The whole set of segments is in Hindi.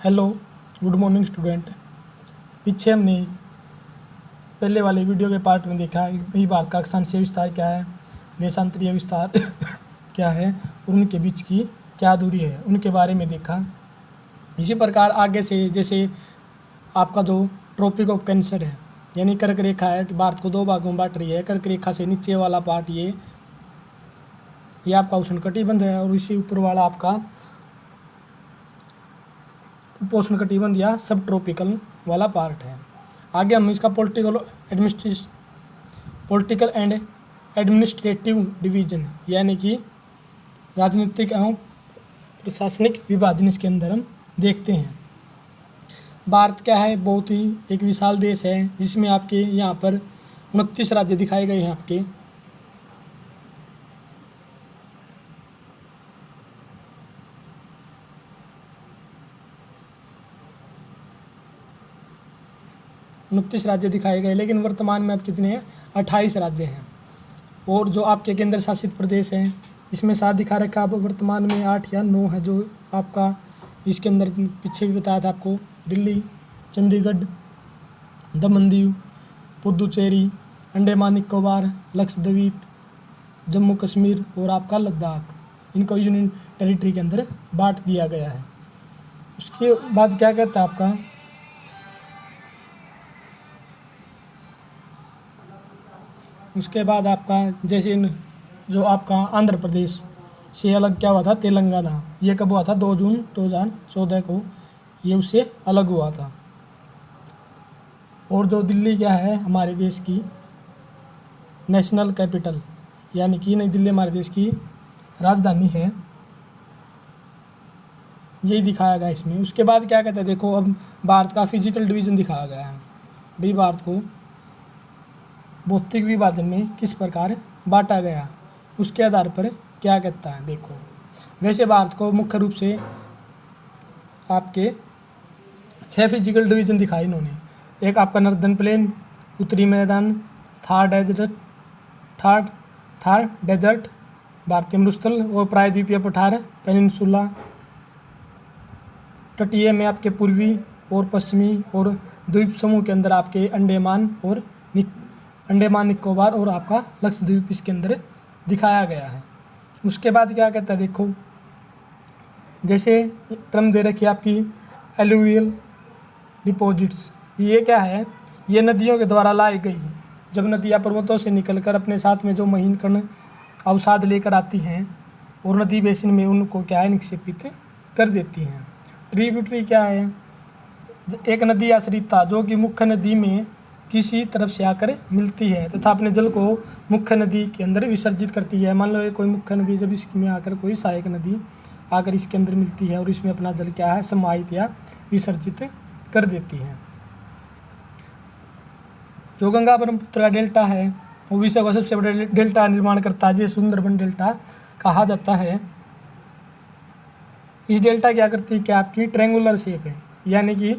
Hello, good morning student. पीछे हमने पहले वाले वीडियो के पार्ट में देखा कि भारत का अक्षांशीय विस्तार क्या है, देशांतरीय विस्तार क्या है और उनके बीच की क्या दूरी है, उनके बारे में देखा। इसी प्रकार आगे से जैसे आपका जो ट्रॉपिक ऑफ कैंसर है यानी कर्क रेखा है कि भारत को दो भागों में बांट रही है। कर्क रेखा से नीचे वाला पार्ट ये आपका उष्णकटिबंध है और इसी ऊपर वाला आपका उपोष्णकटिबंध या सब ट्रॉपिकल वाला पार्ट है। आगे हम इसका पॉलिटिकल एंड एडमिनिस्ट्रेटिव डिवीजन यानी कि राजनीतिक एवं प्रशासनिक विभाजन इसके अंदर हम देखते हैं। भारत क्या है, बहुत ही एक विशाल देश है जिसमें आपके यहाँ पर 29 राज्य दिखाए गए हैं। आपके उनतीस राज्य दिखाए गए, लेकिन वर्तमान में अब कितने हैं, 28 राज्य हैं। और जो आपके केंद्र शासित प्रदेश हैं इसमें 7 दिखा रखा, अब वर्तमान में 8 या 9 है जो आपका इसके अंदर पीछे भी बताया था आपको। दिल्ली, चंडीगढ़, दमन दीव, पुदुचेरी, अंडमान निकोबार, लक्षद्वीप, जम्मू कश्मीर और आपका लद्दाख, इनको यूनियन टेरिटरी के अंदर बांट दिया गया है। उसके बाद क्या कहता है आपका, उसके बाद आपका जैसे जो आपका आंध्र प्रदेश से अलग क्या हुआ था, तेलंगाना, ये कब हुआ था, 2 जून 2014 को ये उससे अलग हुआ था। और जो दिल्ली क्या है हमारे देश की नेशनल कैपिटल यानी कि नई दिल्ली हमारे देश की राजधानी है, यही दिखाया गया इसमें। उसके बाद क्या कहते हैं, देखो अब भारत का फिजिकल डिवीजन दिखाया गया है भाई, भारत को भौतिक विभाजन में किस प्रकार बांटा गया, उसके आधार पर क्या कहता है। देखो वैसे भारत को मुख्य रूप से आपके 6 फिजिकल डिवीजन दिखाए इन्होंने। एक आपका नॉर्दर्न प्लेन, उत्तरी मैदान, थार डेजर्ट, भारतीय मरुस्थल और प्रायद्वीपीय पठार, पेनिनसुला, तटीय में आपके पूर्वी और पश्चिमी, और द्वीप समूह के अंदर आपके अंडमान निकोबार और आपका लक्षद्वीप इसके अंदर दिखाया गया है। उसके बाद क्या कहता है, देखो जैसे टर्म दे रखी है आपकी एलुवियल डिपॉजिट्स, ये क्या है, ये नदियों के द्वारा लाई गई, जब नदियाँ पर्वतों से निकलकर अपने साथ में जो महीन कण अवसाद लेकर आती हैं और नदी बेसिन में उनको क्या है निक्षेपित कर देती हैं। ट्रिब्यूटरी क्या है, एक नदी आश्रिता जो कि मुख्य नदी में किसी तरफ से आकर मिलती है तथा अपने जल को मुख्य नदी के अंदर विसर्जित करती है। मान लो ये कोई मुख्य नदी, जब इसमें आकर कोई सहायक नदी आकर इसके अंदर मिलती है और इसमें अपना जल क्या है समाहित या विसर्जित कर देती है। जो गंगा ब्रह्मपुत्र का डेल्टा है वो विश्व का सबसे बड़ा डेल्टा निर्माण करता है, जिसे सुंदरबन डेल्टा कहा जाता है। इस डेल्टा क्या करती है, क्या आपकी ट्रायंगुलर शेप है यानी कि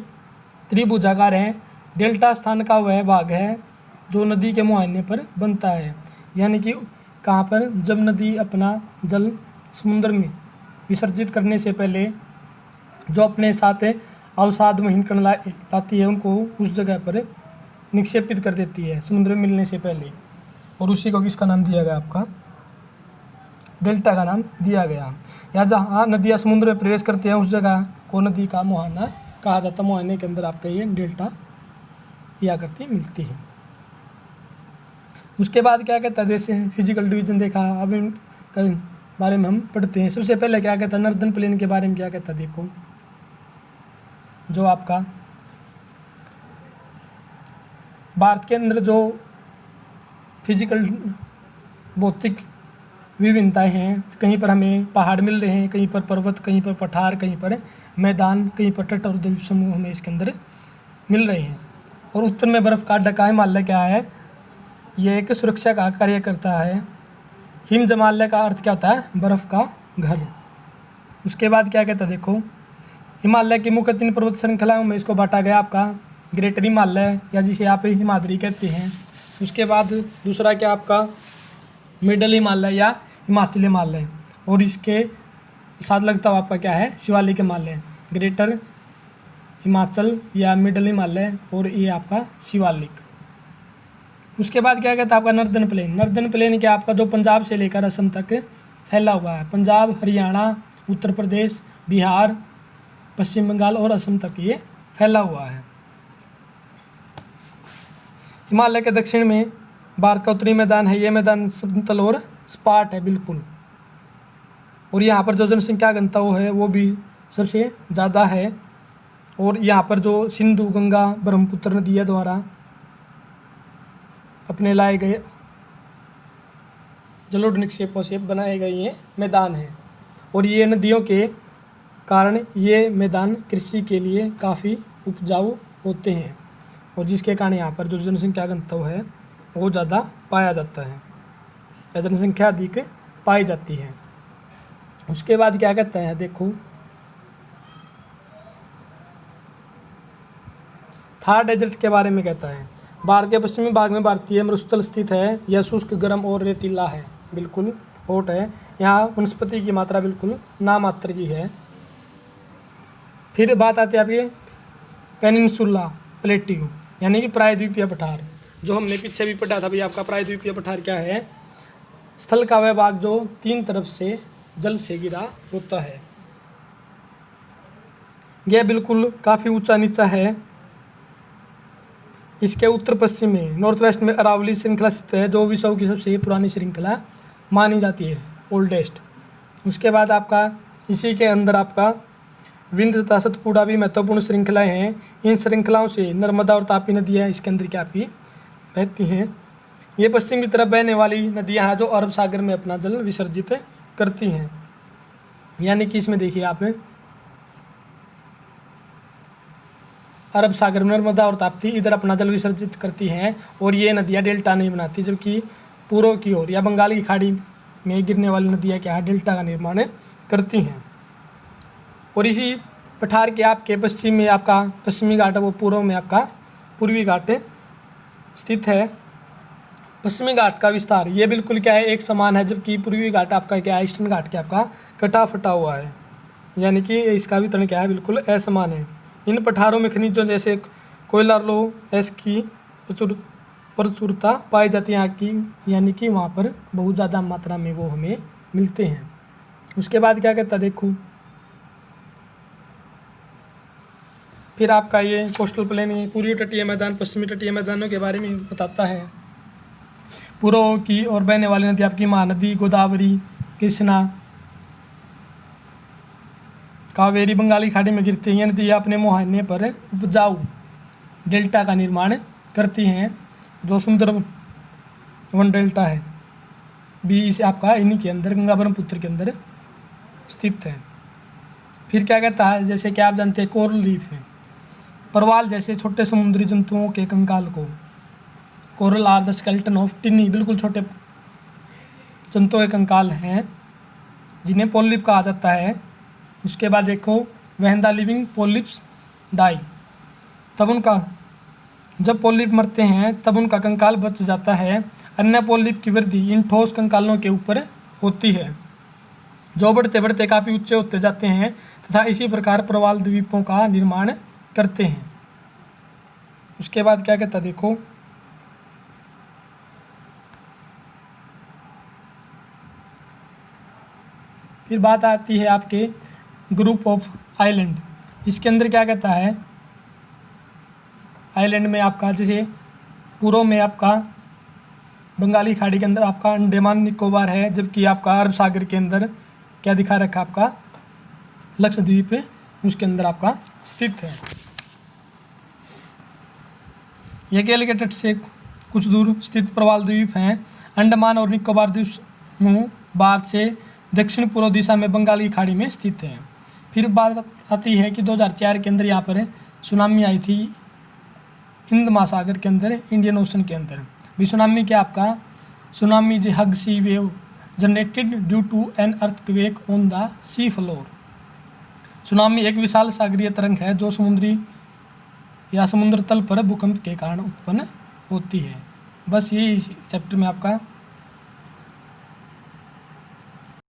त्रिभुजाकार है। डेल्टा स्थान का वह भाग है जो नदी के मुहाने पर बनता है, यानी कि कहाँ पर, जब नदी अपना जल समुद्र में विसर्जित करने से पहले जो अपने साथ अवसाद महीन कण लाती है उनको उस जगह पर निक्षेपित कर देती है समुद्र में मिलने से पहले, और उसी को किसका नाम दिया गया, आपका डेल्टा का नाम दिया गया। या जहाँ नदियाँ समुद्र में प्रवेश करती हैं उस जगह को नदी का मुहाना कहा जाता है। मुहाने के अंदर आपका ये डेल्टा या करती मिलती है। उसके बाद क्या कहता है, जैसे फिजिकल डिवीजन देखा, अब इनके बारे में हम पढ़ते हैं। सबसे पहले क्या कहता है, नॉर्दर्न प्लेन के बारे में क्या कहता है, देखो जो आपका भारत के अंदर जो फिजिकल भौतिक विभिन्नताएं हैं, कहीं पर हमें पहाड़ मिल रहे हैं, कहीं पर पर्वत, कहीं पर पठार, कहीं पर मैदान, कहीं पर तट और द्वीप समूह हमें इसके अंदर मिल रहे हैं। और उत्तर में बर्फ़ का ढका हिमालय क्या है, ये एक सुरक्षा का कार्य करता है। हिम जमालय का अर्थ क्या होता है, बर्फ़ का घर। उसके बाद क्या कहता है, देखो हिमालय की मुख्य 3 पर्वत श्रृंखलाओं में इसको बांटा गया, आपका ग्रेटर हिमालय या जिसे आप हिमाद्री कहते हैं। उसके बाद दूसरा क्या आपका मिडल हिमालय या हिमाचल हिमालय, और इसके साथ लगता हुआ आपका क्या है शिवालिक हिमालय, ग्रेटर हिमाचल या मिडल हिमालय, और ये आपका शिवालिक। उसके बाद क्या कहता है आपका नर्दर्न प्लेन। नर्दर्न प्लेन क्या आपका जो पंजाब से लेकर असम तक फैला हुआ है। पंजाब, हरियाणा, उत्तर प्रदेश, बिहार, पश्चिम बंगाल और असम तक ये फैला हुआ है। हिमालय के दक्षिण में भारत का उत्तरी मैदान है। ये मैदान समतल और सपाट है बिल्कुल, और यहाँ पर जो जनसंख्या घनत्व है वो भी सबसे ज़्यादा है। और यहाँ पर जो सिंधु, गंगा, ब्रह्मपुत्र नदियों द्वारा अपने लाए गए जलोढ़ निक्षेपों से बनाए गए ये मैदान हैं, और ये नदियों के कारण ये मैदान कृषि के लिए काफ़ी उपजाऊ होते हैं, और जिसके कारण यहाँ पर जो जनसंख्या घनत्व है वो ज़्यादा पाया जाता है, या जनसंख्या अधिक पाई जाती है। उसके बाद क्या कहता है देखो, थार डेजर्ट के बारे में कहता है। भारत के पश्चिमी भाग में भारतीय मरुस्थल स्थित है। यह शुष्क, गर्म और रेतीला है, बिल्कुल हॉट है। यहाँ वनस्पति की मात्रा बिल्कुल नामात्र की है। फिर बात आती है आपकी पेनिनसुला प्लेट्यू, यानी कि प्रायद्वीपीय पठार, जो हमने पीछे भी पढ़ा था भाई। आपका प्रायद्वीपीय पठार क्या है? स्थल का वह भाग जो तीन तरफ से जल से घिरा होता है। यह बिल्कुल काफ़ी ऊंचा नीचा है। इसके उत्तर पश्चिम में, नॉर्थ वेस्ट में अरावली श्रृंखला स्थित है, जो विश्व की सबसे पुरानी श्रृंखला मानी जाती है, ओल्डेस्ट। उसके बाद आपका इसी के अंदर आपका विंध्य तथा सतपुड़ा भी महत्वपूर्ण श्रृंखलाएं हैं। इन श्रृंखलाओं से नर्मदा और तापी नदियाँ इसके अंदर क्या आपकी बहती हैं। ये पश्चिम की तरफ बहने वाली नदियाँ हैं जो अरब सागर में अपना जल विसर्जित करती हैं। यानी कि इसमें देखिए आप, अरब सागर में नर्मदा और ताप्ती इधर अपना जल विसर्जित करती हैं, और ये नदियाँ डेल्टा नहीं बनाती, जबकि पूर्व की ओर या बंगाल की खाड़ी में गिरने वाली नदियाँ क्या है, डेल्टा का निर्माण करती हैं। और इसी पठार के आपके पश्चिम में आपका पश्चिमी घाट है, वो पूर्व में आपका पूर्वी घाट स्थित है। पश्चिमी घाट का विस्तार ये बिल्कुल क्या है, एक समान है, जबकि पूर्वी घाट आपका क्या है, ईस्टर्न घाट के आपका कटा फटा हुआ है, यानी कि इसका वितरण क्या है, बिल्कुल असमान है। इन पठारों में खनिजों जैसे कोयला, लो, एस की प्रचुरता पाई जाती है यहाँ की, यानी कि वहाँ पर बहुत ज़्यादा मात्रा में वो हमें मिलते हैं। उसके बाद क्या कहता है देखो, फिर आपका ये कोस्टल प्लेन, ये पूर्वी तटीय मैदान, पश्चिमी तटीय मैदानों के बारे में बताता है। पूर्व की ओर बहने वाली नदी आपकी महानदी, गोदावरी, कृष्णा, कावेरी बंगाली खाड़ी में गिरती हैं। ये नदियाँ अपने मुहाने पर उपजाऊ डेल्टा का निर्माण करती हैं, जो सुंदर वन डेल्टा है भी इसे आपका इन्हीं के अंदर, गंगा ब्रह्मपुत्र के अंदर स्थित है। फिर क्या कहता है, जैसे कि आप जानते हैं कोरल रीफ है, परवाल जैसे छोटे समुद्री जंतुओं के कंकाल को, coral are the skeleton of tiny, बिल्कुल छोटे जंतुओं के कंकाल हैं जिन्हें पोलिप कहा जाता है। उसके बाद देखो, when the living polyps die, तब उनका, जब पोलिप मरते हैं तब उनका कंकाल बच जाता है। अन्य पोलिप की वृद्धि इन ठोस कंकालों के ऊपर होती है, जो बढ़ते बढ़ते काफ़ी ऊंचे होते जाते हैं तथा इसी प्रकार प्रवाल द्वीपों का निर्माण करते हैं। उसके बाद क्या कहता देखो, फिर बात आती है आपके ग्रुप ऑफ आइलैंड। इसके अंदर क्या कहता है, आइलैंड में आपका जैसे पूर्व में आपका बंगाली खाड़ी के अंदर आपका अंडमान निकोबार है, जबकि आपका अरब सागर के अंदर क्या दिखा रखा आपका लक्षद्वीप उसके अंदर आपका स्थित है। यह केरल के तट से कुछ दूर स्थित प्रवाल द्वीप हैं। अंडमान और निकोबार द्वीप समूह भारत से दक्षिण पूर्व दिशा में बंगाल की खाड़ी में स्थित है। फिर बात आती है कि 2004 के अंदर यहाँ पर सुनामी आई थी हिंद महासागर के अंदर, इंडियन ओशन के अंदर भी। सुनामी क्या आपका, tsunami is huge sea wave generated due to an earthquake on the sea floor. Tsunami एक विशाल सागरीय तरंग है जो समुद्री या समुद्र तल पर भूकंप के कारण उत्पन्न होती है। बस ये इस चैप्टर में आपका